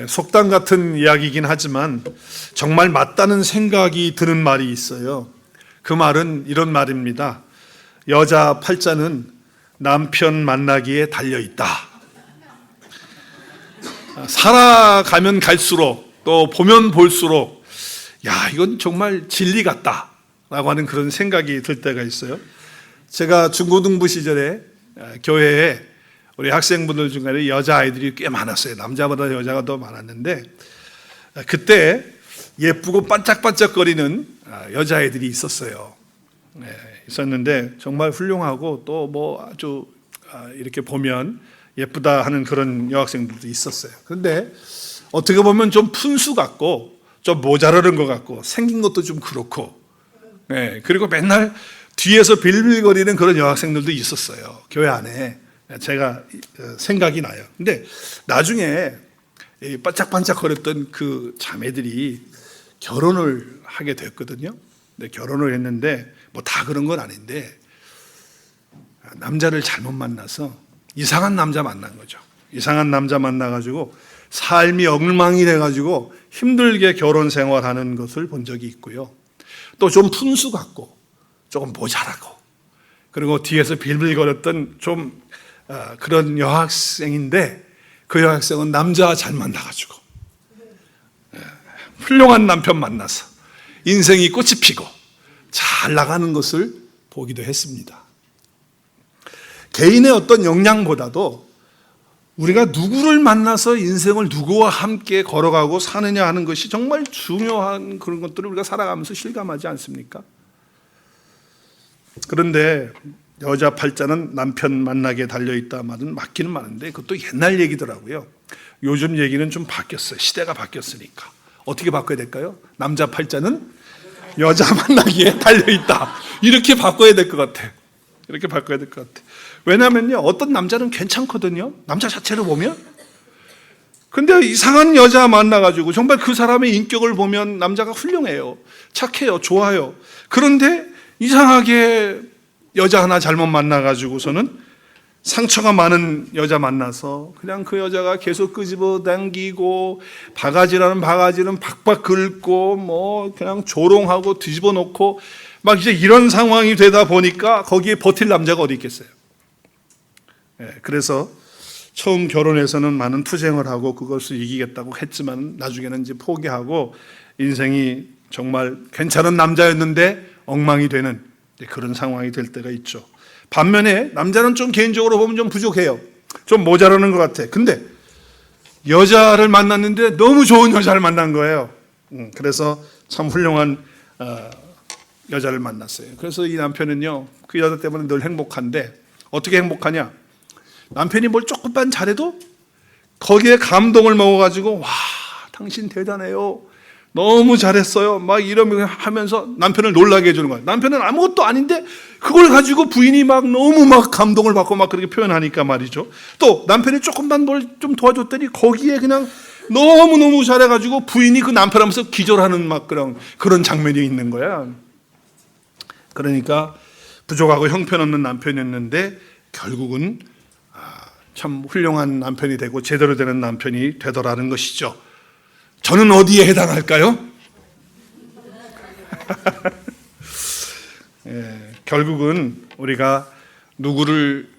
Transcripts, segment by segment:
속담 같은 이야기이긴 하지만 정말 맞다는 생각이 드는 말이 있어요. 그 말은 이런 말입니다. 여자 팔자는 남편 만나기에 달려있다. 살아가면 갈수록 또 보면 볼수록 이건 정말 진리 같다 라고 하는 그런 생각이 들 때가 있어요. 제가 중고등부 시절에 교회에 우리 학생분들 중간에 여자아이들이 꽤 많았어요. 남자보다 여자가 더 많았는데 그때 예쁘고 반짝반짝거리는 여자아이들이 있었어요. 있었는데 정말 훌륭하고 또 뭐 아주 이렇게 보면 예쁘다 하는 그런 여학생들도 있었어요. 그런데 어떻게 보면 좀 푼수 같고 좀 모자라는 것 같고 생긴 것도 좀 그렇고 그리고 맨날 뒤에서 빌빌거리는 그런 여학생들도 있었어요. 교회 안에. 제가 생각이 나요. 근데 나중에 반짝반짝거렸던 그 자매들이 결혼을 하게 됐거든요. 근데 결혼을 했는데 뭐 다 그런 건 아닌데 남자를 잘못 만나서 이상한 남자 만난 거죠. 이상한 남자 만나가지고 삶이 엉망이 돼가지고 힘들게 결혼 생활하는 것을 본 적이 있고요. 또 좀 푼수 같고 조금 모자라고 그리고 뒤에서 빌빌거렸던 좀 그런 여학생인데 그 여학생은 남자 잘 만나가지고 훌륭한 남편 만나서 인생이 꽃이 피고 잘 나가는 것을 보기도 했습니다. 개인의 어떤 역량보다도 우리가 누구를 만나서 인생을 누구와 함께 걸어가고 사느냐 하는 것이 정말 중요한 그런 것들을 우리가 살아가면서 실감하지 않습니까? 그런데 여자 팔자는 남편 만나게 달려있다 말은 맞기는 맞는데 그것도 옛날 얘기더라고요. 요즘 얘기는 좀 바뀌었어요. 시대가 바뀌었으니까. 어떻게 바꿔야 될까요? 남자 팔자는 여자 만나기에 달려있다. 이렇게 바꿔야 될 것 같아. 이렇게 바꿔야 될 것 같아. 왜냐면요, 어떤 남자는 괜찮거든요. 남자 자체를 보면. 근데 이상한 여자 만나가지고 정말 그 사람의 인격을 보면 남자가 훌륭해요. 착해요. 좋아요. 그런데 이상하게 여자 하나 잘못 만나가지고서는 상처가 많은 여자 만나서 그냥 그 여자가 계속 끄집어 당기고 바가지라는 바가지는 박박 긁고 뭐 그냥 조롱하고 뒤집어 놓고 막 이제 이런 상황이 되다 보니까 거기에 버틸 남자가 어디 있겠어요. 그래서 처음 결혼해서는 많은 투쟁을 하고 그것을 이기겠다고 했지만 나중에는 이제 포기하고 인생이 정말 괜찮은 남자였는데 엉망이 되는 그런 상황이 될 때가 있죠. 반면에 남자는 좀 개인적으로 보면 좀 부족해요. 좀 모자라는 것 같아. 근데 여자를 만났는데 너무 좋은 여자를 만난 거예요. 그래서 참 훌륭한 여자를 만났어요. 그래서 이 남편은요, 그 여자 때문에 늘 행복한데 어떻게 행복하냐? 남편이 뭘 조금만 잘해도 거기에 감동을 먹어가지고 와, 당신 대단해요. 너무 잘했어요. 막 이러면서 남편을 놀라게 해주는 거예요. 남편은 아무것도 아닌데 그걸 가지고 부인이 막 너무 막 감동을 받고 막 그렇게 표현하니까 말이죠. 또 남편이 조금만 뭘 좀 도와줬더니 거기에 그냥 너무너무 잘해가지고 부인이 그 남편 하면서 기절하는 막 그런 장면이 있는 거야. 그러니까 부족하고 형편없는 남편이었는데 결국은 참 훌륭한 남편이 되고 제대로 되는 남편이 되더라는 것이죠. 저는 어디에 해당할까요? 결국은 우리가 누구를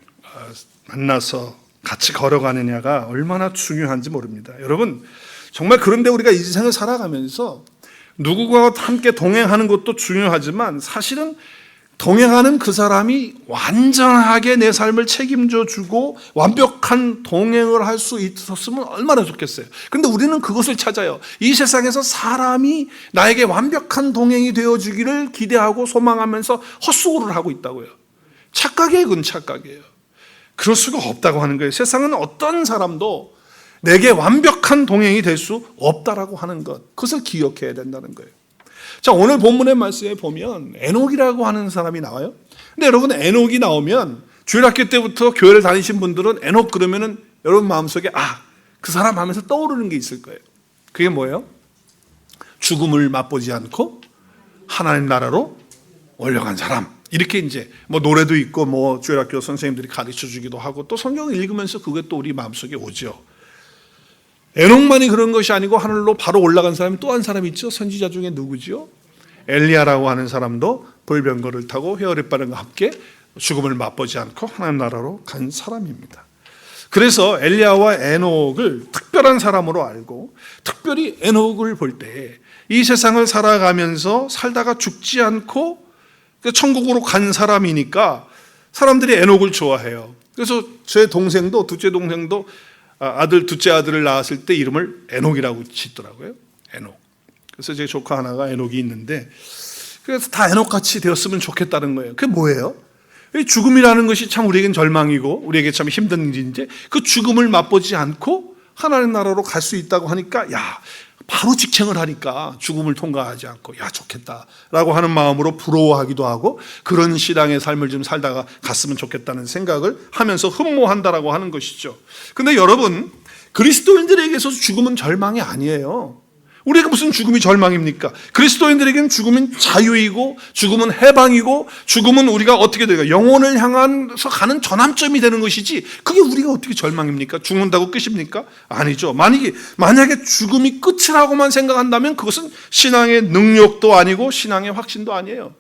만나서 같이 걸어가느냐가 얼마나 중요한지 모릅니다. 여러분, 정말 그런데 우리가 이 세상을 살아가면서 누구와 함께 동행하는 것도 중요하지만 사실은 동행하는 그 사람이 완전하게 내 삶을 책임져 주고 완벽한 동행을 할 수 있었으면 얼마나 좋겠어요. 그런데 우리는 그것을 찾아요. 이 세상에서 사람이 나에게 완벽한 동행이 되어주기를 기대하고 소망하면서 헛수고를 하고 있다고요. 착각이에요. 그건 착각이에요. 그럴 수가 없다고 하는 거예요. 세상은 어떤 사람도 내게 완벽한 동행이 될 수 없다라고 하는 것, 그것을 기억해야 된다는 거예요. 자, 오늘 본문의 말씀에 보면 에녹이라고 하는 사람이 나와요. 근데 여러분, 에녹이 나오면 주일학교 때부터 교회를 다니신 분들은 에녹 그러면은 여러분 마음속에 그 사람 하면서 떠오르는 게 있을 거예요. 그게 뭐예요? 죽음을 맛보지 않고 하나님 나라로 올라간 사람. 이렇게 이제 뭐 노래도 있고 뭐 주일학교 선생님들이 가르쳐 주기도 하고 또 성경을 읽으면서 그게 또 우리 마음속에 오죠. 에녹만이 그런 것이 아니고 하늘로 바로 올라간 사람이 또 한 사람이 있죠. 선지자 중에 누구죠? 엘리야라고 하는 사람도 불병거를 타고 회오리바람과 함께 죽음을 맛보지 않고 하나님 나라로 간 사람입니다. 그래서 엘리야와 에녹을 특별한 사람으로 알고 특별히 에녹을 볼 때 이 세상을 살아가면서 살다가 죽지 않고 천국으로 간 사람이니까 사람들이 에녹을 좋아해요. 그래서 제 동생도 둘째 동생도 둘째 아들을 낳았을 때 이름을 에녹이라고 짓더라고요. 에녹. 그래서 제 조카 하나가 에녹이 있는데 그래서 다 에녹같이 되었으면 좋겠다는 거예요. 그게 뭐예요? 죽음이라는 것이 참 우리에겐 절망이고 우리에게 참 힘든 일인데 그 죽음을 맛보지 않고 하나님 나라로 갈 수 있다고 하니까 바로 직행을 하니까 죽음을 통과하지 않고 좋겠다라고 하는 마음으로 부러워하기도 하고 그런 신앙의 삶을 좀 살다가 갔으면 좋겠다는 생각을 하면서 흠모한다라고 하는 것이죠. 근데 여러분, 그리스도인들에게서 죽음은 절망이 아니에요. 우리가 무슨 죽음이 절망입니까? 그리스도인들에게는 죽음은 자유이고 죽음은 해방이고 죽음은 우리가 어떻게 될까? 영혼을 향해서 가는 전환점이 되는 것이지 그게 우리가 어떻게 절망입니까? 죽는다고 끝입니까? 아니죠. 만약에 죽음이 끝이라고만 생각한다면 그것은 신앙의 능력도 아니고 신앙의 확신도 아니에요.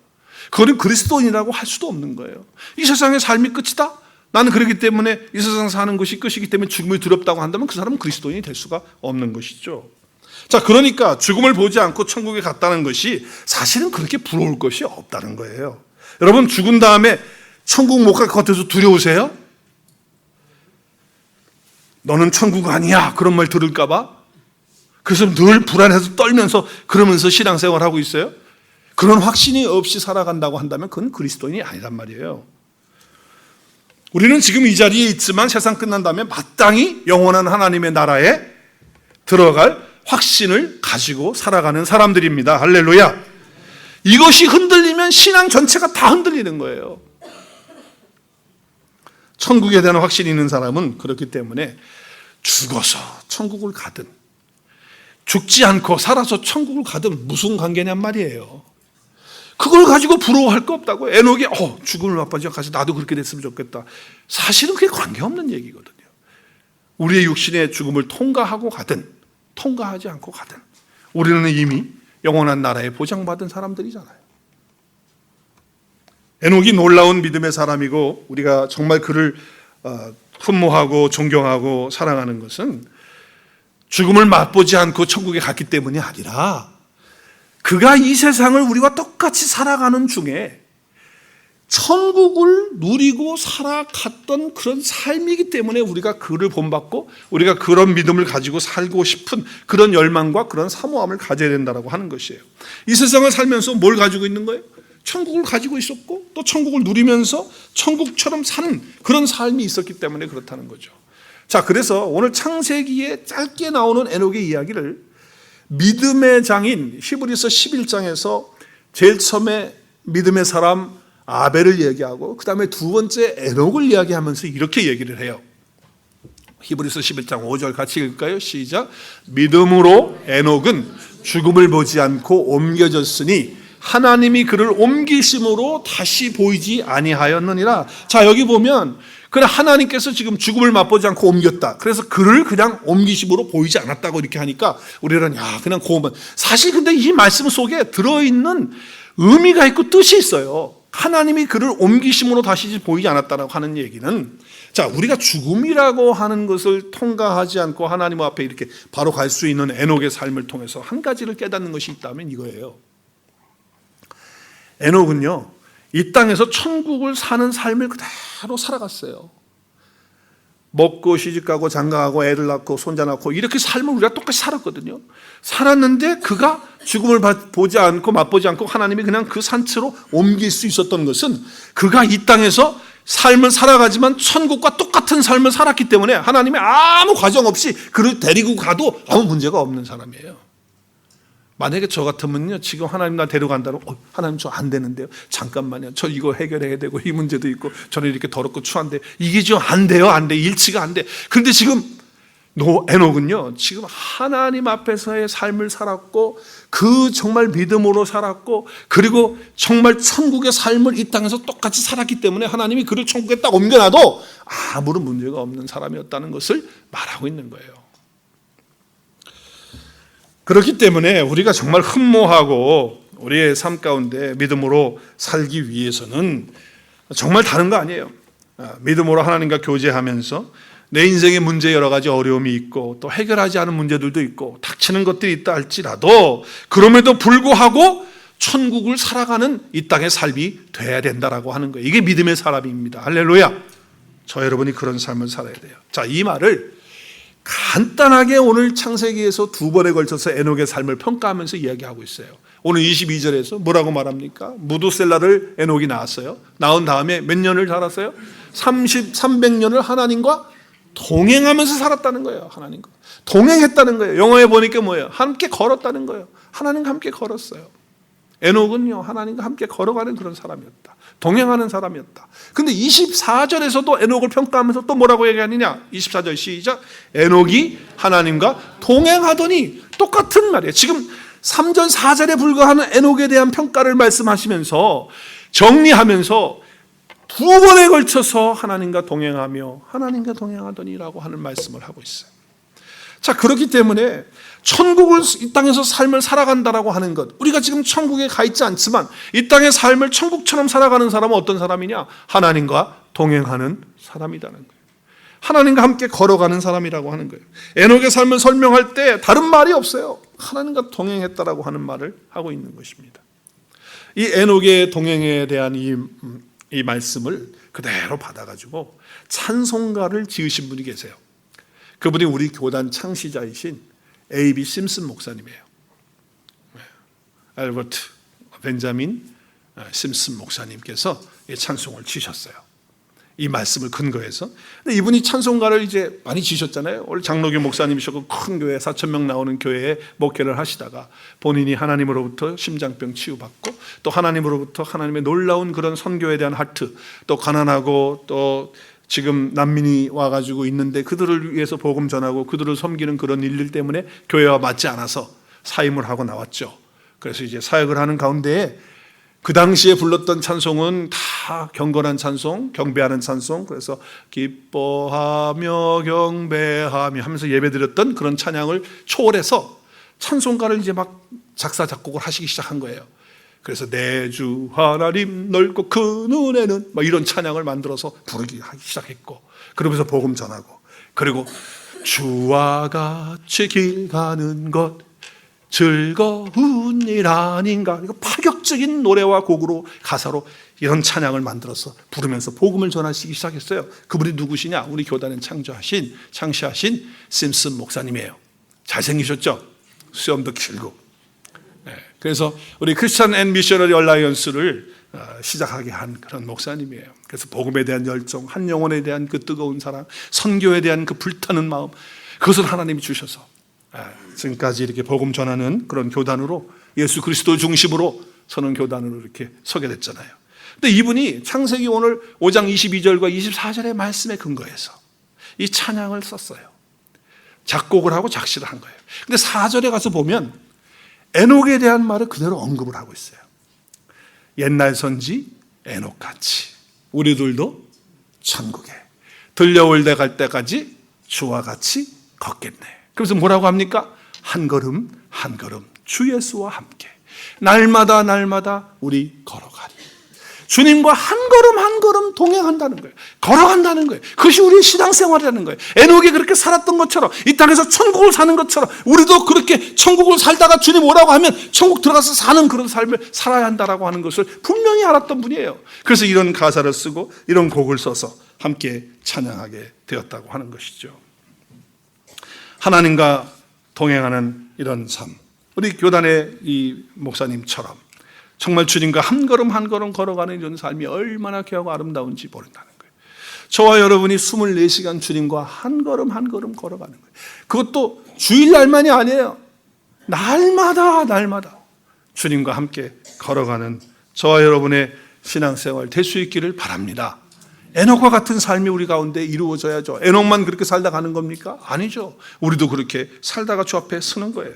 그건 그리스도인이라고 할 수도 없는 거예요. 이 세상의 삶이 끝이다? 나는 그렇기 때문에 이 세상 사는 것이 끝이기 때문에 죽음이 두렵다고 한다면 그 사람은 그리스도인이 될 수가 없는 것이죠. 자, 그러니까 죽음을 보지 않고 천국에 갔다는 것이 사실은 그렇게 부러울 것이 없다는 거예요. 여러분, 죽은 다음에 천국 못 갈 것 같아서 두려우세요? 너는 천국 아니야 그런 말 들을까 봐 그래서 늘 불안해서 떨면서 그러면서 신앙생활을 하고 있어요? 그런 확신이 없이 살아간다고 한다면 그건 그리스도인이 아니란 말이에요. 우리는 지금 이 자리에 있지만 세상 끝난 다음에 마땅히 영원한 하나님의 나라에 들어갈 확신을 가지고 살아가는 사람들입니다. 할렐루야. 이것이 흔들리면 신앙 전체가 다 흔들리는 거예요. 천국에 대한 확신이 있는 사람은 그렇기 때문에 죽어서 천국을 가든 죽지 않고 살아서 천국을 가든 무슨 관계냔 말이에요. 그걸 가지고 부러워할 거 없다고. 에녹이 죽음을 맛보지 않고 나도 그렇게 됐으면 좋겠다. 사실은 그게 관계없는 얘기거든요. 우리의 육신의 죽음을 통과하고 가든 통과하지 않고 가든 우리는 이미 영원한 나라에 보장받은 사람들이잖아요. 에녹이 놀라운 믿음의 사람이고 우리가 정말 그를 흠모하고 존경하고 사랑하는 것은 죽음을 맛보지 않고 천국에 갔기 때문이 아니라 그가 이 세상을 우리와 똑같이 살아가는 중에 천국을 누리고 살아갔던 그런 삶이기 때문에 우리가 그를 본받고 우리가 그런 믿음을 가지고 살고 싶은 그런 열망과 그런 사모함을 가져야 된다고 하는 것이에요. 이 세상을 살면서 뭘 가지고 있는 거예요? 천국을 가지고 있었고 또 천국을 누리면서 천국처럼 사는 그런 삶이 있었기 때문에 그렇다는 거죠. 자, 그래서 오늘 창세기에 짧게 나오는 에녹의 이야기를 믿음의 장인 히브리서 11장에서 제일 처음에 믿음의 사람 아벨을 얘기하고 그 다음에 두 번째 에녹을 이야기하면서 이렇게 얘기를 해요. 히브리서 11장 5절 같이 읽을까요? 시작. 믿음으로 에녹은 죽음을 보지 않고 옮겨졌으니 하나님이 그를 옮기심으로 다시 보이지 아니하였느니라. 자, 여기 보면 그래 하나님께서 지금 죽음을 맛보지 않고 옮겼다. 그래서 그를 그냥 옮기심으로 보이지 않았다고 이렇게 하니까 우리는 그냥 고만. 사실 근데 이 말씀 속에 들어있는 의미가 있고 뜻이 있어요. 하나님이 그를 옮기심으로 다시 보이지 않았다고 하는 얘기는 자, 우리가 죽음이라고 하는 것을 통과하지 않고 하나님 앞에 이렇게 바로 갈 수 있는 에녹의 삶을 통해서 한 가지를 깨닫는 것이 있다면 이거예요. 에녹은요, 이 땅에서 천국을 사는 삶을 그대로 살아갔어요. 먹고 시집가고 장가가고 애를 낳고 손자 낳고 이렇게 삶을 우리가 똑같이 살았거든요. 살았는데 그가 죽음을 보지 않고 맛보지 않고 하나님이 그냥 그 산채로 옮길 수 있었던 것은 그가 이 땅에서 삶을 살아가지만 천국과 똑같은 삶을 살았기 때문에 하나님이 아무 과정 없이 그를 데리고 가도 아무 문제가 없는 사람이에요. 만약에 저 같으면요, 지금 하나님 나 데려간다고 하나님 저 안 되는데요, 잠깐만요, 저 이거 해결해야 되고 이 문제도 있고 저는 이렇게 더럽고 추한데 이게 좀 안 돼요, 안 돼, 일치가 안 돼. 그런데 지금 에녹은요, 지금 하나님 앞에서의 삶을 살았고 그 정말 믿음으로 살았고 그리고 정말 천국의 삶을 이 땅에서 똑같이 살았기 때문에 하나님이 그를 천국에 딱 옮겨놔도 아무런 문제가 없는 사람이었다는 것을 말하고 있는 거예요. 그렇기 때문에 우리가 정말 흠모하고 우리의 삶 가운데 믿음으로 살기 위해서는 정말 다른 거 아니에요. 믿음으로 하나님과 교제하면서 내 인생의 문제 여러 가지 어려움이 있고 또 해결하지 않은 문제들도 있고 닥치는 것들이 있다 할지라도 그럼에도 불구하고 천국을 살아가는 이 땅의 삶이 돼야 된다라고 하는 거예요. 이게 믿음의 사람입니다. 할렐루야. 저 여러분이 그런 삶을 살아야 돼요. 자, 이 말을 간단하게 오늘 창세기에서 두 번에 걸쳐서 에녹의 삶을 평가하면서 이야기하고 있어요. 오늘 22절에서 뭐라고 말합니까? 무두셀라를 에녹이 낳았어요. 낳은 다음에 몇 년을 살았어요? 300년을 하나님과 동행하면서 살았다는 거예요. 하나님과 동행했다는 거예요. 영어에 보니까 뭐예요? 함께 걸었다는 거예요. 하나님과 함께 걸었어요. 에녹은요, 하나님과 함께 걸어가는 그런 사람이었다. 동행하는 사람이었다. 근데 24절에서도 에녹을 평가하면서 또 뭐라고 얘기하느냐? 24절 시작. 에녹이 하나님과 동행하더니, 똑같은 말이에요. 지금 3절, 4절에 불과한 에녹에 대한 평가를 말씀하시면서 정리하면서 두 번에 걸쳐서 하나님과 동행하며 하나님과 동행하더니라고 하는 말씀을 하고 있어요. 자, 그렇기 때문에 천국을 이 땅에서 삶을 살아간다라고 하는 것, 우리가 지금 천국에 가 있지 않지만 이 땅의 삶을 천국처럼 살아가는 사람은 어떤 사람이냐? 하나님과 동행하는 사람이라는 거예요. 하나님과 함께 걸어가는 사람이라고 하는 거예요. 에녹의 삶을 설명할 때 다른 말이 없어요. 하나님과 동행했다라고 하는 말을 하고 있는 것입니다. 이 에녹의 동행에 대한 이 말씀을 그대로 받아가지고 찬송가를 지으신 분이 계세요. 그분이 우리 교단 창시자이신 A.B. 심슨 목사님이에요. 알버트 벤자민 심슨 목사님께서 이 찬송을 지으셨어요. 이 말씀을 근거해서. 근데 이분이 찬송가를 이제 많이 지으셨잖아요. 원래 장로교 목사님이셨고 큰 교회 4,000명 나오는 교회에 목회를 하시다가 본인이 하나님으로부터 심장병 치유받고 또 하나님으로부터 하나님의 놀라운 그런 선교에 대한 하트, 또 가난하고 또 지금 난민이 와가지고 있는데 그들을 위해서 복음 전하고 그들을 섬기는 그런 일들 때문에 교회와 맞지 않아서 사임을 하고 나왔죠. 그래서 이제 사역을 하는 가운데에 그 당시에 불렀던 찬송은 다 경건한 찬송, 경배하는 찬송, 그래서 기뻐하며 경배하며 하면서 예배드렸던 그런 찬양을 초월해서 찬송가를 이제 막 작사 작곡을 하시기 시작한 거예요. 그래서 내 주 하나님 넓고 그 눈에는 막 이런 찬양을 만들어서 부르기 하기 시작했고, 그러면서 복음 전하고, 그리고 주와 같이 길 가는 것 즐거운 일 아닌가, 이거 파격적인 노래와 곡으로 가사로 이런 찬양을 만들어서 부르면서 복음을 전하시기 시작했어요. 그분이 누구시냐? 우리 교단에 창시하신 심슨 목사님이에요. 잘생기셨죠? 수염도 길고. 그래서 우리 크리스천 앤 미셔너리 얼라이언스를 시작하게 한 그런 목사님이에요. 그래서 복음에 대한 열정, 한 영혼에 대한 그 뜨거운 사랑, 선교에 대한 그 불타는 마음, 그것을 하나님이 주셔서 지금까지 이렇게 복음 전하는 그런 교단으로, 예수 그리스도 중심으로 서는 교단으로 이렇게 서게 됐잖아요. 근데 이분이 창세기 오늘 5장 22절과 24절의 말씀에 근거해서 이 찬양을 썼어요. 작곡을 하고 작시를 한 거예요. 근데 4절에 가서 보면 에녹에 대한 말을 그대로 언급을 하고 있어요. 옛날 선지 에녹같이 우리들도 천국에 들려올 때 갈 때까지 주와 같이 걷겠네. 그래서 뭐라고 합니까? 한 걸음 한 걸음 주 예수와 함께 날마다 날마다 우리 걸어가리. 주님과 한 걸음 한 걸음 동행한다는 거예요. 걸어간다는 거예요. 그것이 우리의 신앙생활이라는 거예요. 에녹이 그렇게 살았던 것처럼, 이 땅에서 천국을 사는 것처럼 우리도 그렇게 천국을 살다가 주님 오라고 하면 천국 들어가서 사는 그런 삶을 살아야 한다라고 하는 것을 분명히 알았던 분이에요. 그래서 이런 가사를 쓰고 이런 곡을 써서 함께 찬양하게 되었다고 하는 것이죠. 하나님과 동행하는 이런 삶, 우리 교단의 이 목사님처럼 정말 주님과 한 걸음 한 걸음 걸어가는 이런 삶이 얼마나 귀하고 아름다운지 모른다는 거예요. 저와 여러분이 24시간 주님과 한 걸음 한 걸음 걸어가는 거예요. 그것도 주일날만이 아니에요. 날마다 주님과 함께 걸어가는 저와 여러분의 신앙생활 될 수 있기를 바랍니다. 에녹과 같은 삶이 우리 가운데 이루어져야죠. 에녹만 그렇게 살다 가는 겁니까? 아니죠. 우리도 그렇게 살다가 주 앞에 서는 거예요.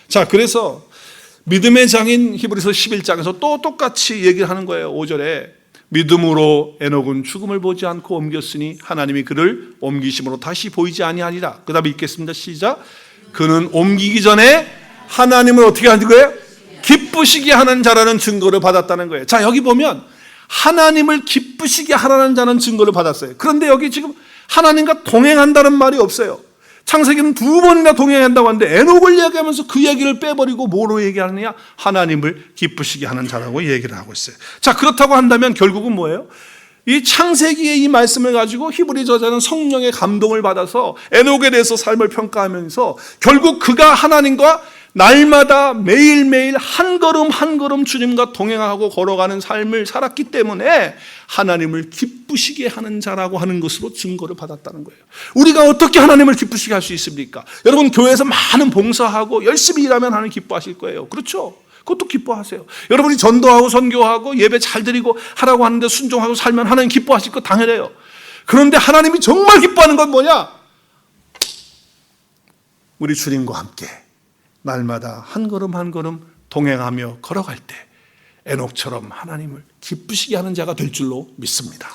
자, 그래서 믿음의 장인 히브리서 11장에서 또 똑같이 얘기를 하는 거예요. 5절에 믿음으로 에녹은 죽음을 보지 않고 옮겼으니 하나님이 그를 옮기심으로 다시 보이지 아니하니라. 그 다음에 읽겠습니다. 시작. 그는 옮기기 전에 하나님을 어떻게 하는 거예요? 기쁘시게 하는 자라는 증거를 받았다는 거예요. 자, 여기 보면 하나님을 기쁘시게 하라는 자는 증거를 받았어요. 그런데 여기 지금 하나님과 동행한다는 말이 없어요. 창세기는 2번이나 동행한다고 하는데 에녹을 얘기하면서 그 얘기를 빼버리고 뭐로 얘기하느냐? 하나님을 기쁘시게 하는 자라고 얘기를 하고 있어요. 자, 그렇다고 한다면 결국은 뭐예요? 이 창세기의 이 말씀을 가지고 히브리 저자는 성령의 감동을 받아서 에녹에 대해서 삶을 평가하면서 결국 그가 하나님과 날마다 매일매일 한 걸음 한 걸음 주님과 동행하고 걸어가는 삶을 살았기 때문에 하나님을 기쁘시게 하는 자라고 하는 것으로 증거를 받았다는 거예요. 우리가 어떻게 하나님을 기쁘시게 할 수 있습니까? 여러분, 교회에서 많은 봉사하고 열심히 일하면 하나님 기뻐하실 거예요. 그렇죠? 그것도 기뻐하세요. 여러분이 전도하고 선교하고 예배 잘 드리고 하라고 하는데 순종하고 살면 하나님 기뻐하실 거 당연해요. 그런데 하나님이 정말 기뻐하는 건 뭐냐? 우리 주님과 함께 날마다 한 걸음 한 걸음 동행하며 걸어갈 때 에녹처럼 하나님을 기쁘시게 하는 자가 될 줄로 믿습니다.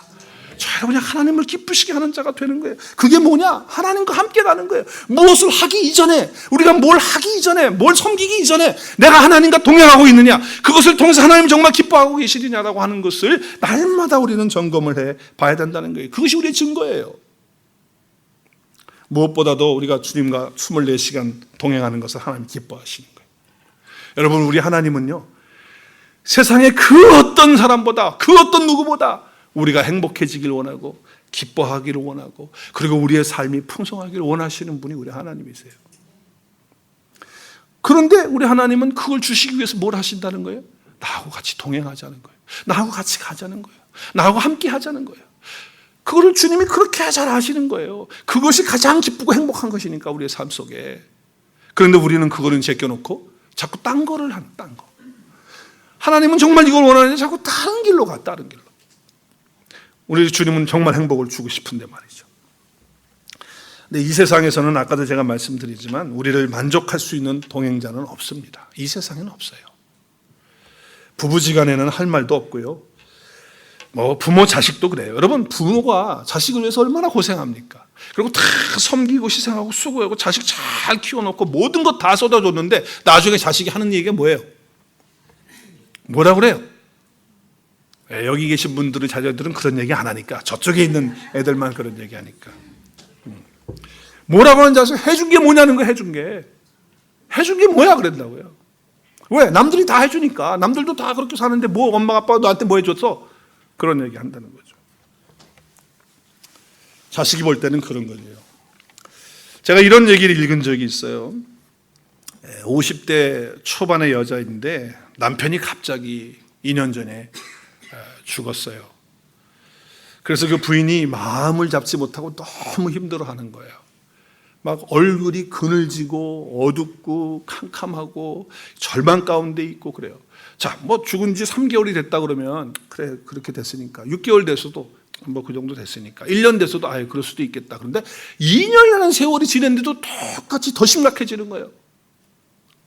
저 여러분이 하나님을 기쁘시게 하는 자가 되는 거예요. 그게 뭐냐? 하나님과 함께 가는 거예요. 무엇을 하기 이전에, 우리가 뭘 하기 이전에, 뭘 섬기기 이전에 내가 하나님과 동행하고 있느냐, 그것을 통해서 하나님 정말 기뻐하고 계시느냐라고 하는 것을 날마다 우리는 점검을 해 봐야 된다는 거예요. 그것이 우리의 증거예요. 무엇보다도 우리가 주님과 24시간 동행하는 것을 하나님 기뻐하시는 거예요. 여러분, 우리 하나님은요, 세상의 그 어떤 사람보다, 그 어떤 누구보다 우리가 행복해지길 원하고 기뻐하기를 원하고 그리고 우리의 삶이 풍성하기를 원하시는 분이 우리 하나님이세요. 그런데 우리 하나님은 그걸 주시기 위해서 뭘 하신다는 거예요? 나하고 같이 동행하자는 거예요. 나하고 같이 가자는 거예요. 나하고 함께 하자는 거예요. 그거를 주님이 그렇게 잘 아시는 거예요. 그것이 가장 기쁘고 행복한 것이니까 우리의 삶 속에. 그런데 우리는 그거는 제껴놓고 자꾸 딴 거를 하는, 딴 거. 하나님은 정말 이걸 원하는데 자꾸 다른 길로 가, 다른 길로. 우리 주님은 정말 행복을 주고 싶은데 말이죠. 근데 이 세상에서는 아까도 제가 말씀드리지만 우리를 만족할 수 있는 동행자는 없습니다. 이 세상에는 없어요. 부부지간에는 할 말도 없고요. 부모 자식도 그래요. 여러분, 부모가 자식을 위해서 얼마나 고생합니까? 그리고 다 섬기고 희생하고 수고하고 자식 잘 키워놓고 모든 것 다 쏟아줬는데 나중에 자식이 하는 얘기가 뭐예요? 뭐라 그래요? 여기 계신 분들의 자녀들은 그런 얘기 안 하니까, 저쪽에 있는 애들만 그런 얘기 하니까. 뭐라고 하는지 아세요? 해준 게 뭐냐는 거예요. 해준 게 뭐야 그랬다고요. 왜? 남들이 다 해주니까. 남들도 다 그렇게 사는데 뭐 엄마 아빠가 너한테 뭐 해줬어? 그런 얘기 한다는 거죠. 자식이 볼 때는 그런 거예요. 제가 이런 얘기를 읽은 적이 있어요. 50대 초반의 여자인데 남편이 갑자기 2년 전에 죽었어요. 그래서 그 부인이 마음을 잡지 못하고 너무 힘들어하는 거예요. 막 얼굴이 그늘지고 어둡고 캄캄하고 절망 가운데 있고 그래요. 자, 죽은 지 3개월이 됐다 그러면 그래, 그렇게 됐으니까 6개월 됐어도 그 정도 됐으니까 1년 됐어도 그럴 수도 있겠다. 그런데 2년이라는 세월이 지났는데도 똑같이 더 심각해지는 거예요.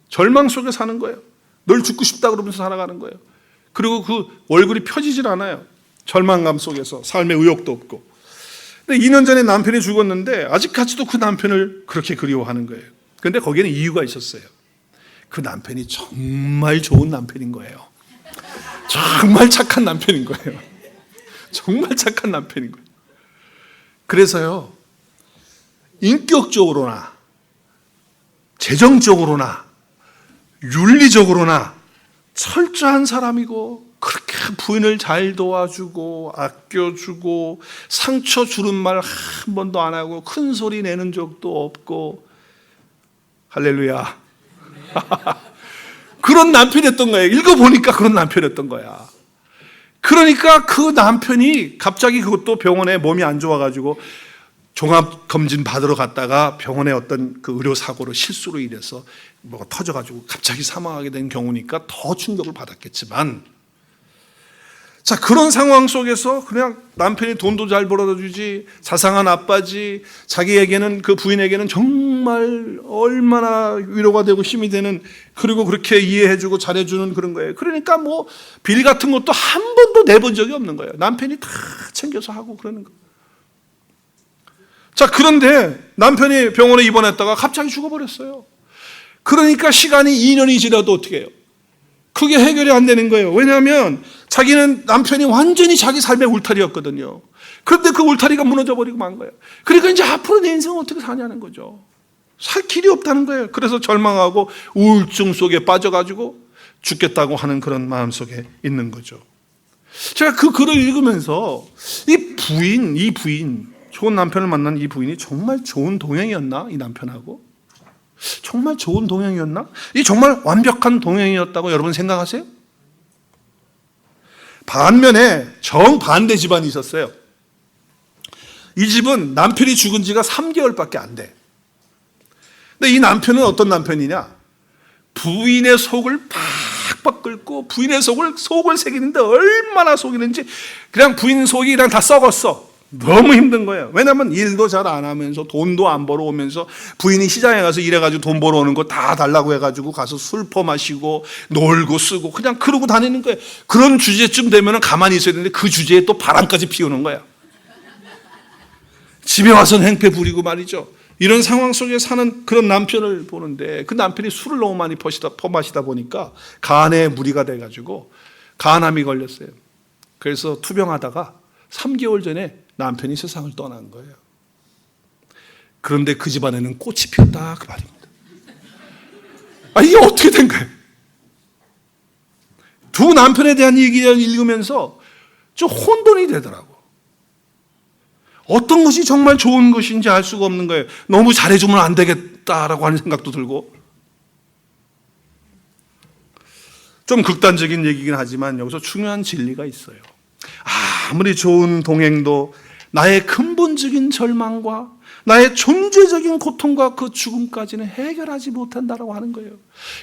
절망 속에 사는 거예요. 널 죽고 싶다 그러면서 살아가는 거예요. 그리고 그 얼굴이 펴지질 않아요. 절망감 속에서 삶의 의욕도 없고. 근데 2년 전에 남편이 죽었는데 아직까지도 그 남편을 그렇게 그리워하는 거예요. 그런데 거기에는 이유가 있었어요. 그 남편이 정말 좋은 남편인 거예요. 정말 착한 남편인 거예요. 정말 착한 남편인 거예요. 그래서요, 인격적으로나 재정적으로나 윤리적으로나 철저한 사람이고 그렇게 부인을 잘 도와주고 아껴주고 상처 주는 말 한 번도 안 하고 큰 소리 내는 적도 없고, 할렐루야. 그런 남편이었던 거예요. 읽어보니까 그런 남편이었던 거야. 그러니까 그 남편이 갑자기 그것도 병원에 몸이 안 좋아가지고 종합검진 받으러 갔다가 병원에 어떤 그 의료사고로 실수로 인해서 뭐가 터져가지고 갑자기 사망하게 된 경우니까 더 충격을 받았겠지만, 자, 그런 상황 속에서 그냥 남편이 돈도 잘 벌어다 주지, 자상한 아빠지, 자기에게는, 그 부인에게는 정말 얼마나 위로가 되고 힘이 되는, 그리고 그렇게 이해해주고 잘해주는 그런 거예요. 그러니까 비리 같은 것도 한 번도 내본 적이 없는 거예요. 남편이 다 챙겨서 하고 그러는 거예요. 자, 그런데 남편이 병원에 입원했다가 갑자기 죽어버렸어요. 그러니까 시간이 2년이 지나도 어떻게 해요? 그게 해결이 안 되는 거예요. 왜냐하면 자기는 남편이 완전히 자기 삶의 울타리였거든요. 그런데 그 울타리가 무너져버리고 만 거예요. 그러니까 이제 앞으로 내 인생은 어떻게 사냐는 거죠. 살 길이 없다는 거예요. 그래서 절망하고 우울증 속에 빠져가지고 죽겠다고 하는 그런 마음속에 있는 거죠. 제가 그 글을 읽으면서 이 부인, 좋은 남편을 만난 이 부인이 정말 좋은 동행이었나? 이 남편하고? 정말 좋은 동행이었나? 이 정말 완벽한 동행이었다고 여러분 생각하세요? 반면에 정반대 집안이 있었어요. 이 집은 남편이 죽은 지가 3개월밖에 안 돼. 근데 이 남편은 어떤 남편이냐? 부인의 속을 팍팍 끓고 부인의 속을 새기는데 얼마나 속이는지 그냥 부인 속이 그냥 다 썩었어. 너무 힘든 거예요. 왜냐하면 일도 잘 안 하면서 돈도 안 벌어오면서 부인이 시장에 가서 일해가지고 돈 벌어오는 거 다 달라고 해가지고 가서 술 퍼마시고 놀고 쓰고 그냥 그러고 다니는 거예요. 그런 주제쯤 되면 가만히 있어야 되는데 그 주제에 또 바람까지 피우는 거야. 집에 와서는 행패 부리고 말이죠. 이런 상황 속에 사는 그런 남편을 보는데 그 남편이 술을 너무 많이 퍼마시다 보니까 간에 무리가 돼가지고 간암이 걸렸어요. 그래서 투병하다가 3개월 전에 남편이 세상을 떠난 거예요. 그런데 그 집안에는 꽃이 피었다 그 말입니다. 이게 어떻게 된 거예요? 두 남편에 대한 얘기를 읽으면서 좀 혼돈이 되더라고. 어떤 것이 정말 좋은 것인지 알 수가 없는 거예요. 너무 잘해주면 안 되겠다라고 하는 생각도 들고. 좀 극단적인 얘기긴 하지만 여기서 중요한 진리가 있어요. 아무리 좋은 동행도 나의 근본적인 절망과 나의 존재적인 고통과 그 죽음까지는 해결하지 못한다라고 하는 거예요.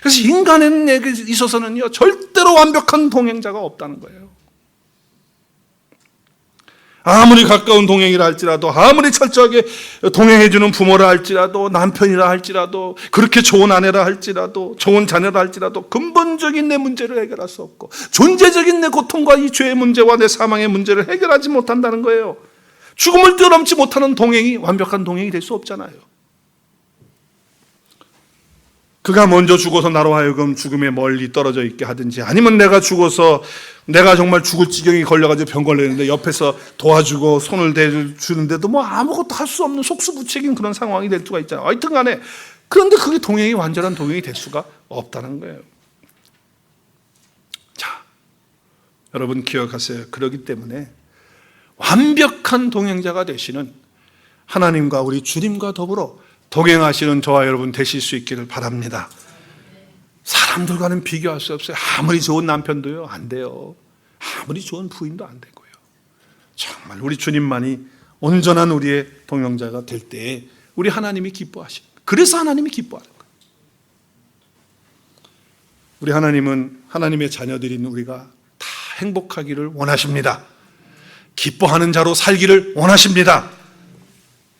그래서 인간에게 있어서는요, 절대로 완벽한 동행자가 없다는 거예요. 아무리 가까운 동행이라 할지라도, 아무리 철저하게 동행해주는 부모라 할지라도, 남편이라 할지라도, 그렇게 좋은 아내라 할지라도, 좋은 자녀라 할지라도 근본적인 내 문제를 해결할 수 없고 존재적인 내 고통과 이 죄의 문제와 내 사망의 문제를 해결하지 못한다는 거예요. 죽음을 뛰어넘지 못하는 동행이 완벽한 동행이 될 수 없잖아요. 그가 먼저 죽어서 나로 하여금 죽음에 멀리 떨어져 있게 하든지, 아니면 내가 죽어서 내가 정말 죽을 지경이 걸려가지고 병 걸렸는데 옆에서 도와주고 손을 대주는데도 뭐 아무것도 할 수 없는 속수무책인 그런 상황이 될 수가 있잖아요. 하여튼 간에 그런데 그게 동행이 완전한 동행이 될 수가 없다는 거예요. 자, 여러분 기억하세요. 그렇기 때문에 완벽한 동행자가 되시는 하나님과 우리 주님과 더불어 동행하시는 저와 여러분 되실 수 있기를 바랍니다. 사람들과는 비교할 수 없어요. 아무리 좋은 남편도요, 안 돼요. 아무리 좋은 부인도 안 되고요. 정말 우리 주님만이 온전한 우리의 동행자가 될 때에 우리 하나님이 기뻐하시는 거예요. 그래서 하나님이 기뻐하는 거예요. 우리 하나님은 하나님의 자녀들인 우리가 다 행복하기를 원하십니다. 기뻐하는 자로 살기를 원하십니다.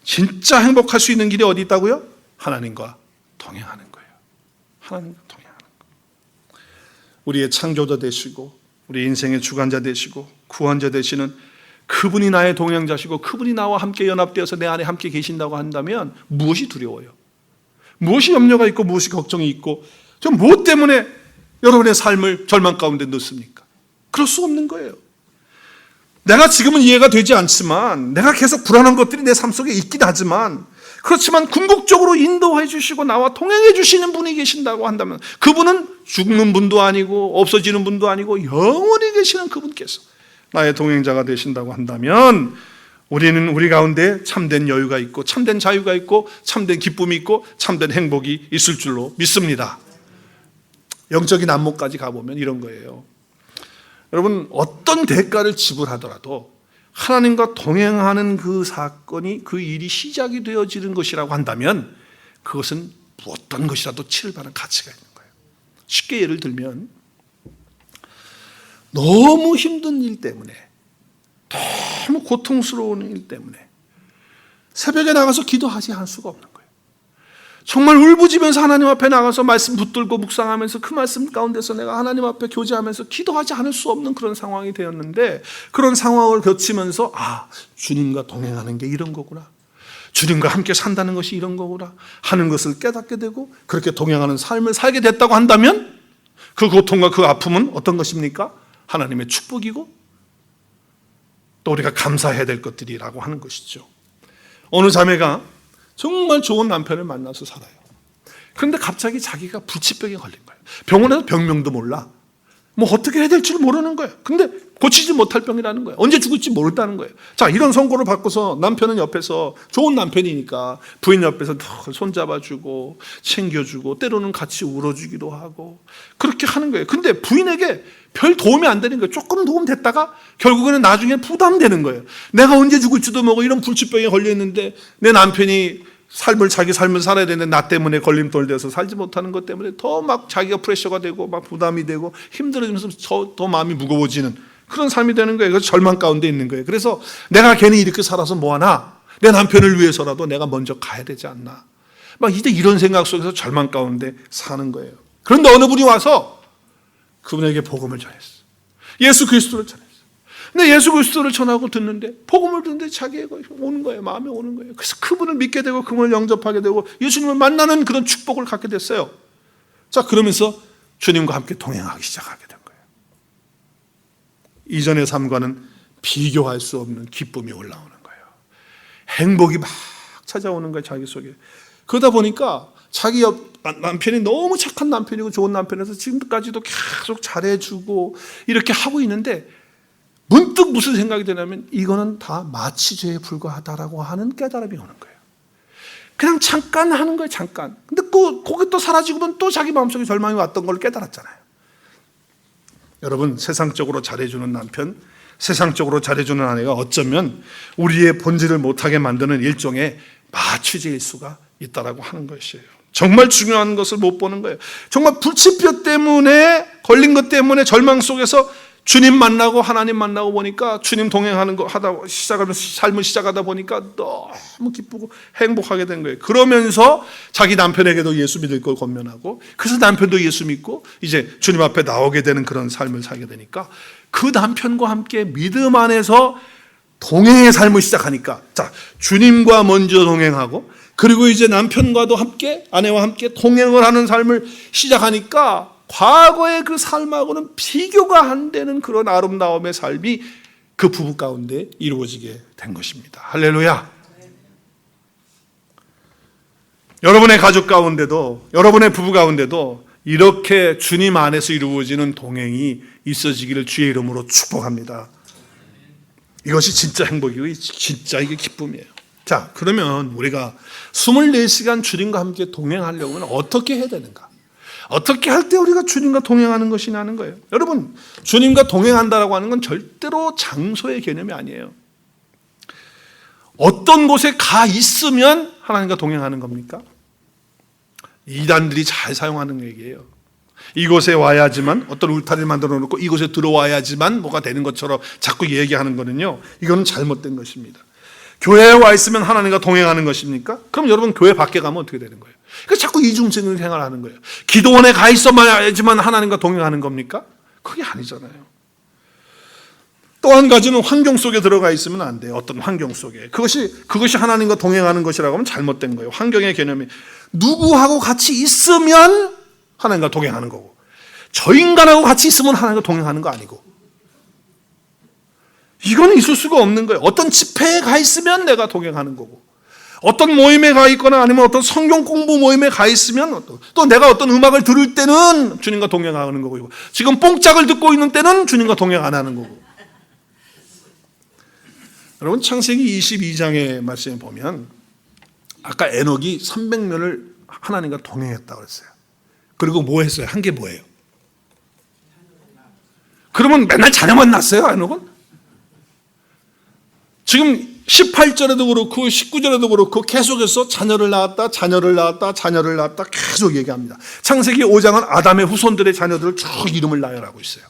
진짜 행복할 수 있는 길이 어디 있다고요? 하나님과 동행하는 거예요. 하나님과 동행하는 거예요. 우리의 창조자 되시고 우리 인생의 주관자 되시고 구원자 되시는 그분이 나의 동행자시고 그분이 나와 함께 연합되어서 내 안에 함께 계신다고 한다면 무엇이 두려워요? 무엇이 염려가 있고 무엇이 걱정이 있고 저 무엇 때문에 여러분의 삶을 절망 가운데 넣습니까? 그럴 수 없는 거예요. 내가 지금은 이해가 되지 않지만 내가 계속 불안한 것들이 내 삶 속에 있긴 하지만 그렇지만 궁극적으로 인도해 주시고 나와 동행해 주시는 분이 계신다고 한다면 그분은 죽는 분도 아니고 없어지는 분도 아니고 영원히 계시는 그분께서 나의 동행자가 되신다고 한다면 우리는 우리 가운데 참된 여유가 있고 참된 자유가 있고 참된 기쁨이 있고 참된 행복이 있을 줄로 믿습니다. 영적인 안목까지 가보면 이런 거예요. 여러분, 어떤 대가를 지불하더라도 하나님과 동행하는 그 사건이 그 일이 시작이 되어지는 것이라고 한다면 그것은 어떤 것이라도 치를 받는 가치가 있는 거예요. 쉽게 예를 들면 너무 힘든 일 때문에 너무 고통스러운 일 때문에 새벽에 나가서 기도하지 않을 수가 없는 거예요. 정말 울부짖으면서 하나님 앞에 나가서 말씀 붙들고 묵상하면서 그 말씀 가운데서 내가 하나님 앞에 교제하면서 기도하지 않을 수 없는 그런 상황이 되었는데 그런 상황을 거치면서 주님과 동행하는 게 이런 거구나. 주님과 함께 산다는 것이 이런 거구나 하는 것을 깨닫게 되고 그렇게 동행하는 삶을 살게 됐다고 한다면 그 고통과 그 아픔은 어떤 것입니까? 하나님의 축복이고 또 우리가 감사해야 될 것들이라고 하는 것이죠. 어느 자매가 정말 좋은 남편을 만나서 살아요. 그런데 갑자기 자기가 불치병에 걸린 거예요. 병원에서 병명도 몰라. 뭐 어떻게 해야 될지 모르는 거예요. 근데 고치지 못할 병이라는 거예요. 언제 죽을지 모른다는 거예요. 자, 이런 선고를 받고서 남편은 옆에서 좋은 남편이니까 부인 옆에서 손잡아주고 챙겨주고 때로는 같이 울어주기도 하고 그렇게 하는 거예요. 근데 부인에게 별 도움이 안 되는 거예요. 조금 도움 됐다가 결국에는 나중에 부담되는 거예요. 내가 언제 죽을지도 모르고 이런 불치병에 걸려있는데 내 남편이 자기 삶을 살아야 되는데 나 때문에 걸림돌 돼서 살지 못하는 것 때문에 더 막 자기가 프레셔가 되고 막 부담이 되고 힘들어지면서 더 마음이 무거워지는 그런 삶이 되는 거예요. 그래서 절망 가운데 있는 거예요. 그래서 내가 괜히 이렇게 살아서 뭐하나 내 남편을 위해서라도 내가 먼저 가야 되지 않나 막 이제 이런 생각 속에서 절망 가운데 사는 거예요. 그런데 어느 분이 와서 그분에게 복음을 전했어. 예수 그리스도를 전했어. 근데 예수 그리스도를 전하고 듣는데 복음을 듣는데 자기가 오는 거예요. 마음에 오는 거예요. 그래서 그분을 믿게 되고 그분을 영접하게 되고 예수님을 만나는 그런 축복을 갖게 됐어요. 자, 그러면서 주님과 함께 동행하기 시작하게 된 거예요. 이전의 삶과는 비교할 수 없는 기쁨이 올라오는 거예요. 행복이 막 찾아오는 거예요. 자기 속에. 그러다 보니까 자기 남편이 너무 착한 남편이고 좋은 남편이어서 지금까지도 계속 잘해주고 이렇게 하고 있는데 문득 무슨 생각이 드냐면 이거는 다 마취제에 불과하다라고 하는 깨달음이 오는 거예요. 그냥 잠깐 하는 거예요. 잠깐. 근데 거기 또 사라지고는 또 자기 마음속에 절망이 왔던 걸 깨달았잖아요. 여러분, 세상적으로 잘해주는 남편, 세상적으로 잘해주는 아내가 어쩌면 우리의 본질을 못하게 만드는 일종의 마취제일 수가 있다라고 하는 것이에요. 정말 중요한 것을 못 보는 거예요. 정말 불치병 때문에 걸린 것 때문에 절망 속에서 주님 만나고 하나님 만나고 보니까 주님 동행하는 거 시작하면서 삶을 시작하다 보니까 너무 기쁘고 행복하게 된 거예요. 그러면서 자기 남편에게도 예수 믿을 걸 권면하고 그래서 남편도 예수 믿고 이제 주님 앞에 나오게 되는 그런 삶을 살게 되니까 그 남편과 함께 믿음 안에서 동행의 삶을 시작하니까 자, 주님과 먼저 동행하고 그리고 이제 남편과도 함께 아내와 함께 동행을 하는 삶을 시작하니까 과거의 그 삶하고는 비교가 안 되는 그런 아름다움의 삶이 그 부부 가운데 이루어지게 된 것입니다. 할렐루야. 여러분의 가족 가운데도 여러분의 부부 가운데도 이렇게 주님 안에서 이루어지는 동행이 있어지기를 주의 이름으로 축복합니다. 이것이 진짜 행복이고 진짜 이게 기쁨이에요. 자, 그러면 우리가 24시간 주님과 함께 동행하려면 어떻게 해야 되는가? 어떻게 할 때 우리가 주님과 동행하는 것이냐는 거예요. 여러분, 주님과 동행한다라고 하는 건 절대로 장소의 개념이 아니에요. 어떤 곳에 가 있으면 하나님과 동행하는 겁니까? 이단들이 잘 사용하는 얘기예요. 이곳에 와야지만 어떤 울타리를 만들어 놓고 이곳에 들어와야지만 뭐가 되는 것처럼 자꾸 얘기하는 거는요, 이거는 잘못된 것입니다. 교회에 와 있으면 하나님과 동행하는 것입니까? 그럼 여러분 교회 밖에 가면 어떻게 되는 거예요? 그러니까 자꾸 이중적인 생활하는 거예요. 기도원에 가 있어야지만 하나님과 동행하는 겁니까? 그게 아니잖아요. 또 한 가지는 환경 속에 들어가 있으면 안 돼요. 어떤 환경 속에. 그것이 하나님과 동행하는 것이라고 하면 잘못된 거예요. 환경의 개념이 누구하고 같이 있으면 하나님과 동행하는 거고 저 인간하고 같이 있으면 하나님과 동행하는 거 아니고 이건 있을 수가 없는 거예요. 어떤 집회에 가 있으면 내가 동행하는 거고 어떤 모임에 가 있거나 아니면 어떤 성경 공부 모임에 가 있으면 또 내가 어떤 음악을 들을 때는 주님과 동행하는 거고 지금 뽕짝을 듣고 있는 때는 주님과 동행 안 하는 거고. 여러분, 창세기 22장의 말씀에 보면 아까 에녹이 300년을 하나님과 동행했다고 그랬어요. 그리고 뭐 했어요? 한 게 뭐예요? 그러면 맨날 자녀만 낳았어요, 에녹은? 지금 18절에도 그렇고 19절에도 그렇고 계속해서 자녀를 낳았다 계속 얘기합니다. 창세기 5장은 아담의 후손들의 자녀들을 쭉 이름을 나열하고 있어요.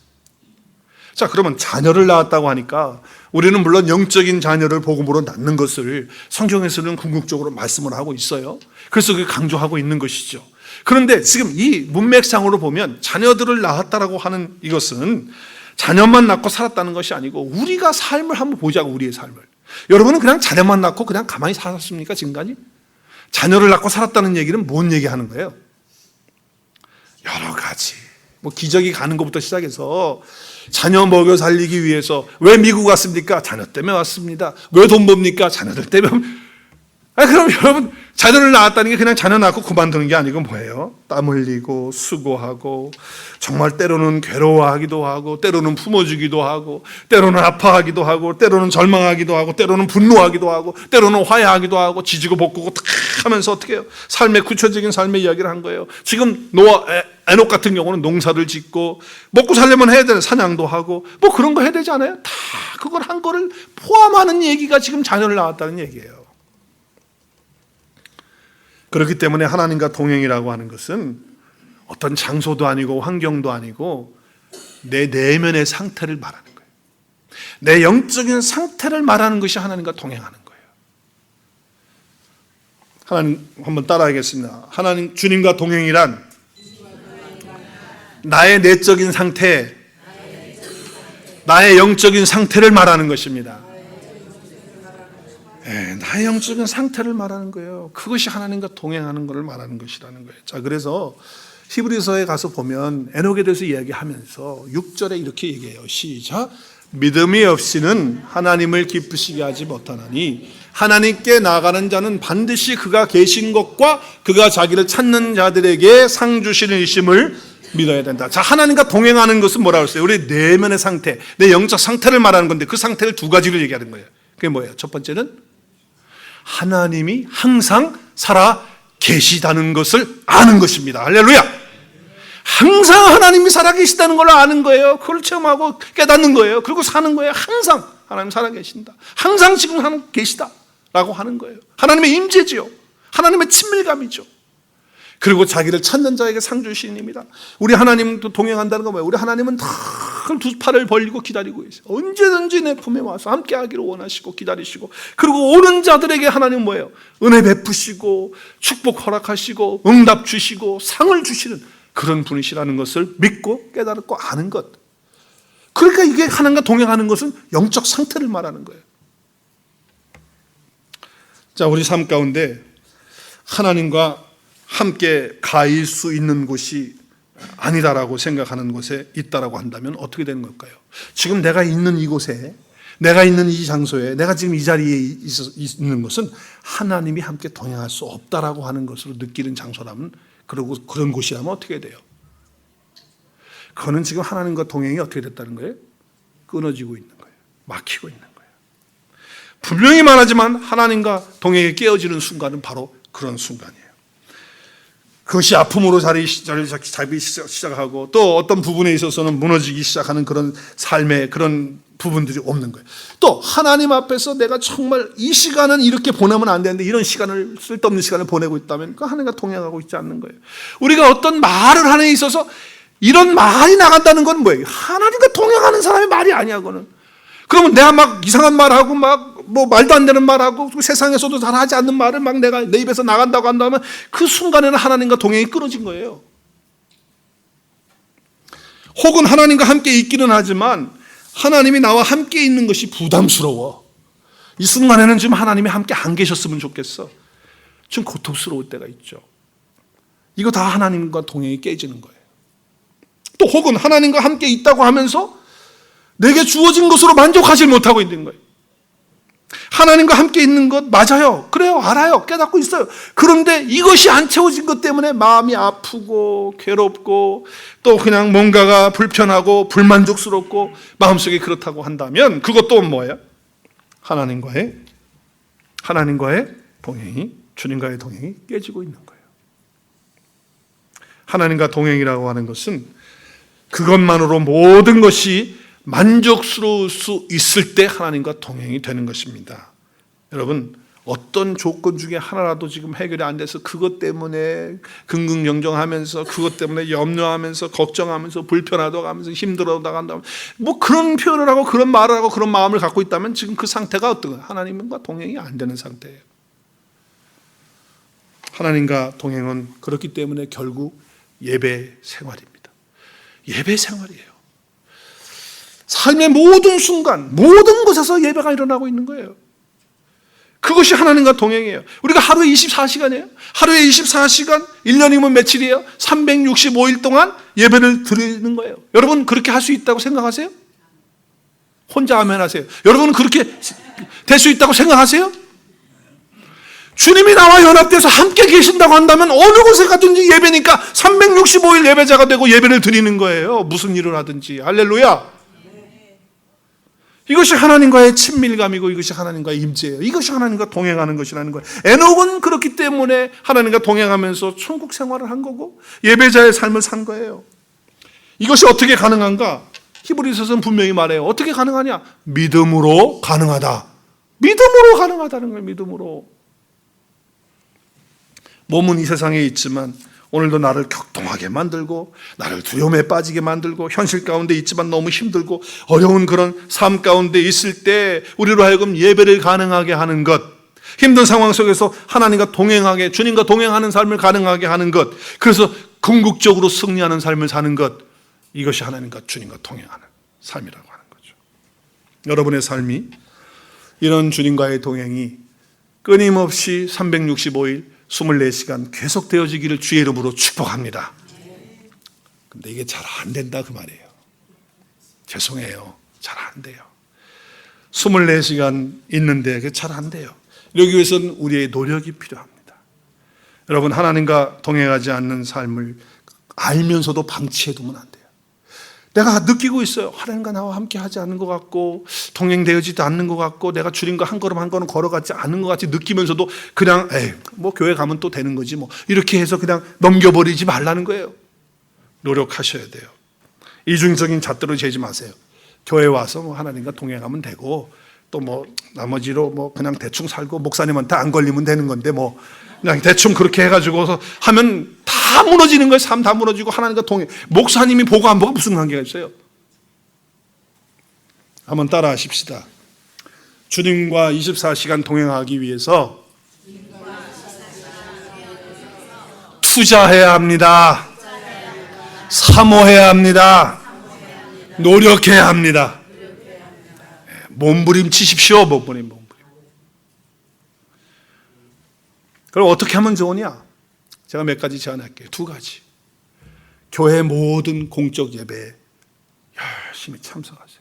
자, 그러면 자녀를 낳았다고 하니까 우리는 물론 영적인 자녀를 복음으로 낳는 것을 성경에서는 궁극적으로 말씀을 하고 있어요. 그래서 그게 강조하고 있는 것이죠. 그런데 지금 이 문맥상으로 보면 자녀들을 낳았다라고 하는 이것은 자녀만 낳고 살았다는 것이 아니고 우리가 삶을 한번 보자고. 우리의 삶을 여러분은 그냥 자녀만 낳고 그냥 가만히 살았습니까, 지금까지? 자녀를 낳고 살았다는 얘기는 뭔 얘기하는 거예요? 여러 가지. 뭐 기저귀 가는 것부터 시작해서 자녀 먹여 살리기 위해서 왜 미국 왔습니까? 자녀 때문에 왔습니다. 왜 돈 법니까? 자녀들 때문에. 그럼 여러분, 자녀를 낳았다는 게 그냥 자녀 낳고 그만두는 게 아니고 뭐예요? 땀 흘리고 수고하고 정말 때로는 괴로워하기도 하고 때로는 품어주기도 하고 때로는 아파하기도 하고 때로는 절망하기도 하고 때로는 분노하기도 하고 때로는 화해하기도 하고 지지고 볶고 탁 하면서 어떻게 해요? 삶의 구체적인 삶의 이야기를 한 거예요. 지금 노아, 에녹 같은 경우는 농사를 짓고 먹고 살려면 해야 되는 사냥도 하고 뭐 그런 거 해야 되지 않아요? 다 그걸 한 거를 포함하는 얘기가 지금 자녀를 낳았다는 얘기예요. 그렇기 때문에 하나님과 동행이라고 하는 것은 어떤 장소도 아니고 환경도 아니고 내 내면의 상태를 말하는 거예요. 내 영적인 상태를 말하는 것이 하나님과 동행하는 거예요. 하나님 한번 따라하겠습니다. 하나님, 주님과 동행이란 나의 내적인 상태, 나의 영적인 상태를 말하는 것입니다. 나의 영적인 상태를 말하는 거예요. 그것이 하나님과 동행하는 것을 말하는 것이라는 거예요. 자, 그래서 히브리서에 가서 보면 에녹에 대해서 이야기하면서 6절에 이렇게 얘기해요. 시작. 믿음이 없이는 하나님을 기쁘시게 하지 못하나니 하나님께 나아가는 자는 반드시 그가 계신 것과 그가 자기를 찾는 자들에게 상 주시는 이심을 믿어야 된다. 자, 하나님과 동행하는 것은 뭐라고 했어요? 우리 내면의 상태, 내 영적 상태를 말하는 건데 그 상태를 두 가지로 얘기하는 거예요. 그게 뭐예요? 첫 번째는 하나님이 항상 살아 계시다는 것을 아는 것입니다. 할렐루야. 항상 하나님이 살아 계시다는 걸 아는 거예요. 그걸 체험하고 깨닫는 거예요. 그리고 사는 거예요. 항상 하나님 살아 계신다. 항상 지금 하나님 계시다라고 하는 거예요. 하나님의 임재지요. 하나님의 친밀감이죠. 그리고 자기를 찾는 자에게 상 주시니입니다. 우리 하나님도 동행한다는 건 뭐예요? 우리 하나님은 늘 두 팔을 벌리고 기다리고 계세요. 언제든지 내 품에 와서 함께 하기를 원하시고 기다리시고, 그리고 오는 자들에게 하나님은 뭐예요? 은혜 베푸시고 축복 허락하시고 응답 주시고 상을 주시는 그런 분이시라는 것을 믿고 깨달고 아는 것. 그러니까 이게 하나님과 동행하는 것은 영적 상태를 말하는 거예요. 자, 우리 삶 가운데 하나님과 함께 가일 수 있는 곳이 아니다라고 생각하는 곳에 있다라고 한다면 어떻게 되는 걸까요? 지금 내가 있는 이곳에, 내가 있는 이 장소에, 내가 지금 이 자리에 있는 것은 하나님이 함께 동행할 수 없다라고 하는 것으로 느끼는 장소라면, 그리고 그런 곳이라면 어떻게 돼요? 그거는 지금 하나님과 동행이 어떻게 됐다는 거예요? 끊어지고 있는 거예요. 막히고 있는 거예요. 분명히 말하지만 하나님과 동행이 깨어지는 순간은 바로 그런 순간이에요. 그것이 아픔으로 자리 잡기 시작하고 또 어떤 부분에 있어서는 무너지기 시작하는 그런 삶의 그런 부분들이 없는 거예요. 또 하나님 앞에서 내가 정말 이 시간은 이렇게 보내면 안 되는데 이런 시간을, 쓸데없는 시간을 보내고 있다면 그 하나님과 동행하고 있지 않는 거예요. 우리가 어떤 말을 하는 데 있어서 이런 말이 나간다는 건 뭐예요? 하나님과 동행하는 사람의 말이 아니야, 그거는. 그러면 내가 막 이상한 말하고 막 뭐 말도 안 되는 말하고 세상에서도 잘 하지 않는 말을 막 내가 내 입에서 나간다고 한다면 그 순간에는 하나님과 동행이 끊어진 거예요. 혹은 하나님과 함께 있기는 하지만 하나님이 나와 함께 있는 것이 부담스러워. 이 순간에는 지금 하나님이 함께 안 계셨으면 좋겠어. 좀 고통스러울 때가 있죠. 이거 다 하나님과 동행이 깨지는 거예요. 또 혹은 하나님과 함께 있다고 하면서 내게 주어진 것으로 만족하지 못하고 있는 거예요. 하나님과 함께 있는 것 맞아요. 그래요. 알아요. 깨닫고 있어요. 그런데 이것이 안 채워진 것 때문에 마음이 아프고 괴롭고 또 그냥 뭔가가 불편하고 불만족스럽고 마음속에 그렇다고 한다면 그것도 뭐예요? 하나님과의 동행이, 주님과의 동행이 깨지고 있는 거예요. 하나님과 동행이라고 하는 것은 그것만으로 모든 것이 만족스러울 수 있을 때 하나님과 동행이 되는 것입니다. 여러분, 어떤 조건 중에 하나라도 지금 해결이 안 돼서 그것 때문에 긍긍정정하면서 그것 때문에 염려하면서 걱정하면서 불편하다고 하면서 힘들어하다고 한다면 뭐 그런 표현을 하고 그런 말을 하고 그런 마음을 갖고 있다면 지금 그 상태가 어떤 거예요? 하나님과 동행이 안 되는 상태예요. 하나님과 동행은 그렇기 때문에 결국 예배 생활입니다. 예배 생활이에요. 삶의 모든 순간, 모든 곳에서 예배가 일어나고 있는 거예요. 그것이 하나님과 동행이에요. 우리가 하루에 24시간이에요. 하루에 24시간, 1년이면 며칠이에요? 365일 동안 예배를 드리는 거예요. 여러분 그렇게 할 수 있다고 생각하세요? 혼자 아멘 하세요. 여러분은 그렇게 될 수 있다고 생각하세요? 주님이 나와 연합돼서 함께 계신다고 한다면 어느 곳에 가든지 예배니까 365일 예배자가 되고 예배를 드리는 거예요. 무슨 일을 하든지. 할렐루야. 이것이 하나님과의 친밀감이고 이것이 하나님과의 임재예요. 이것이 하나님과 동행하는 것이라는 거예요. 에녹은 그렇기 때문에 하나님과 동행하면서 천국 생활을 한 거고 예배자의 삶을 산 거예요. 이것이 어떻게 가능한가? 히브리서서는 분명히 말해요. 어떻게 가능하냐? 믿음으로 가능하다. 믿음으로 가능하다는 거예요. 믿음으로. 몸은 이 세상에 있지만 오늘도 나를 격동하게 만들고 나를 두려움에 빠지게 만들고 현실 가운데 있지만 너무 힘들고 어려운 그런 삶 가운데 있을 때 우리로 하여금 예배를 가능하게 하는 것, 힘든 상황 속에서 하나님과 동행하게, 주님과 동행하는 삶을 가능하게 하는 것, 그래서 궁극적으로 승리하는 삶을 사는 것, 이것이 하나님과 주님과 동행하는 삶이라고 하는 거죠. 여러분의 삶이 이런 주님과의 동행이 끊임없이 365일 24시간 계속 되어지기를 주의 이름으로 축복합니다. 근데 이게 잘 안 된다 그 말이에요. 죄송해요. 잘 안 돼요. 24시간 있는데 그게 잘 안 돼요. 여기 위해서는 우리의 노력이 필요합니다. 여러분 하나님과 동행하지 않는 삶을 알면서도 방치해두면 안 돼요. 내가 느끼고 있어요. 하나님과 나와 함께 하지 않는 것 같고 동행되어지도 않는 것 같고 내가 주님과 한 걸음 한 걸음 걸어가지 않는 것 같이 느끼면서도 그냥 뭐 교회 가면 또 되는 거지 뭐 이렇게 해서 그냥 넘겨버리지 말라는 거예요. 노력하셔야 돼요. 이중적인 잣대로 재지 마세요. 교회 와서 뭐 하나님과 동행하면 되고 또 뭐 나머지로 뭐 그냥 대충 살고 목사님한테 안 걸리면 되는 건데 뭐 그냥 대충 그렇게 해가지고서 하면 다 무너지는 거예요. 삶 다 무너지고 하나님과 동행. 목사님이 보고 안 보고 무슨 관계가 있어요? 한번 따라 하십시다. 주님과 24시간 동행하기 위해서 투자해야 합니다. 사모해야 합니다. 노력해야 합니다. 몸부림치십시오. 몸부림. 그럼 어떻게 하면 좋으냐? 제가 몇 가지 제안할게요. 2가지. 교회 모든 공적 예배에 열심히 참석하세요.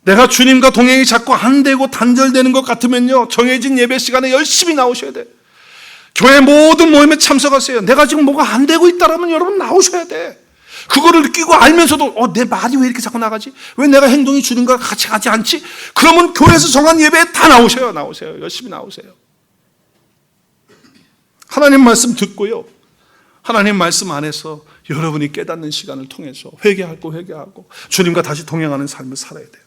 내가 주님과 동행이 자꾸 안 되고 단절되는 것 같으면요, 정해진 예배 시간에 열심히 나오셔야 돼요. 교회 모든 모임에 참석하세요. 내가 지금 뭐가 안 되고 있다라면 여러분 나오셔야 돼. 그거를 느끼고 알면서도 내 말이 왜 이렇게 자꾸 나가지? 왜 내가 행동이 주님과 같이 가지 않지? 그러면 교회에서 정한 예배에 다 나오세요. 열심히 나오세요. 하나님 말씀 듣고요, 하나님 말씀 안에서 여러분이 깨닫는 시간을 통해서 회개하고 주님과 다시 동행하는 삶을 살아야 돼요.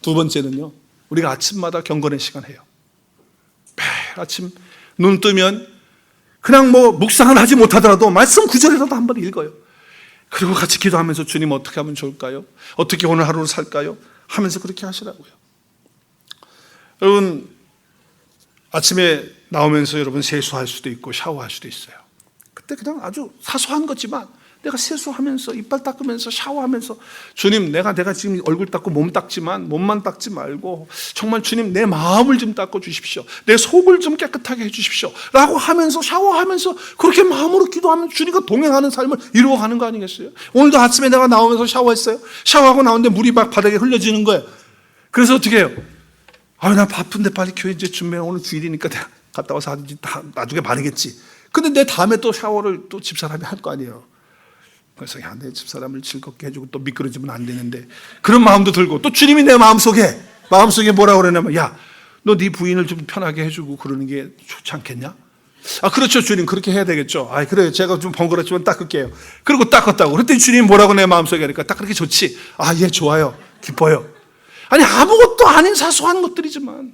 2번째는요, 우리가 아침마다 경건의 시간 해요. 매일 아침 눈 뜨면 그냥 뭐 묵상을 하지 못하더라도 말씀 구절이라도 한번 읽어요. 그리고 같이 기도하면서 주님 어떻게 하면 좋을까요? 어떻게 오늘 하루를 살까요? 하면서 그렇게 하시라고요. 여러분 아침에 나오면서 여러분 세수할 수도 있고 샤워할 수도 있어요. 그때 그냥 아주 사소한 거지만 내가 세수하면서 이빨 닦으면서 샤워하면서 주님 내가 지금 얼굴 닦고 몸 닦지만 몸만 닦지 말고 정말 주님 내 마음을 좀 닦아 주십시오. 내 속을 좀 깨끗하게 해 주십시오 라고 하면서 샤워하면서 그렇게 마음으로 기도하면 주님과 동행하는 삶을 이루어가는 거 아니겠어요? 오늘도 아침에 내가 나오면서 샤워했어요. 샤워하고 나오는데 물이 막 바닥에 흘려지는 거예요. 그래서 어떻게 해요? 나 바쁜데 빨리 교회 이제 준비해. 오늘 주일이니까 내가 갔다 와서 나중에 바르겠지. 근데 내 다음에 또 샤워를 또 집사람이 할 거 아니에요. 그래서 내 집사람을 즐겁게 해주고 또 미끄러지면 안 되는데 그런 마음도 들고 또 주님이 내 마음속에 뭐라고 그러냐면 너 네 부인을 좀 편하게 해주고 그러는 게 좋지 않겠냐? 그렇죠 주님 그렇게 해야 되겠죠. 그래요 제가 좀 번거롭지만 닦을게요. 그리고 닦았다고 그랬더니 주님이 뭐라고 내 마음속에 하니까 딱 그렇게 좋지. 예 좋아요 기뻐요. 아무것도 아닌 사소한 것들이지만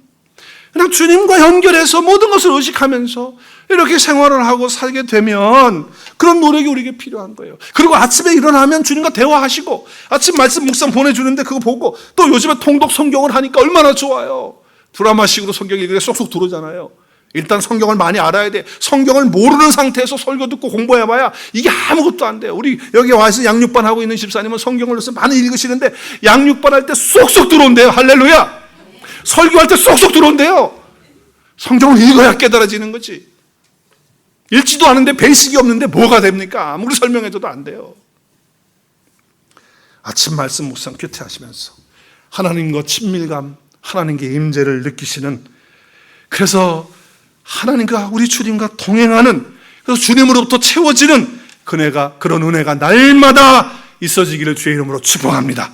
그냥 주님과 연결해서 모든 것을 의식하면서 이렇게 생활을 하고 살게 되면 그런 노력이 우리에게 필요한 거예요. 그리고 아침에 일어나면 주님과 대화하시고 아침 말씀 묵상 보내주는데 그거 보고 또 요즘에 통독 성경을 하니까 얼마나 좋아요. 드라마식으로 성경 읽으니까 쏙쏙 들어오잖아요. 일단 성경을 많이 알아야 돼. 성경을 모르는 상태에서 설교 듣고 공부해봐야 이게 아무것도 안 돼요. 우리 여기 와서 양육반 하고 있는 집사님은 성경을 많이 읽으시는데 양육반 할 때 쏙쏙 들어온대요. 할렐루야. 설교할 때 쏙쏙 들어온대요. 성경을 읽어야 깨달아지는 거지. 읽지도 않은데 베이식이 없는데 뭐가 됩니까? 아무리 설명해줘도 안 돼요. 아침 말씀 묵상 큐티하시면서 하나님과 친밀감, 하나님께 임재를 느끼시는, 그래서 하나님과 우리 주님과 동행하는, 그래서 주님으로부터 채워지는 그런 은혜가 날마다 있어지기를 주의 이름으로 축복합니다.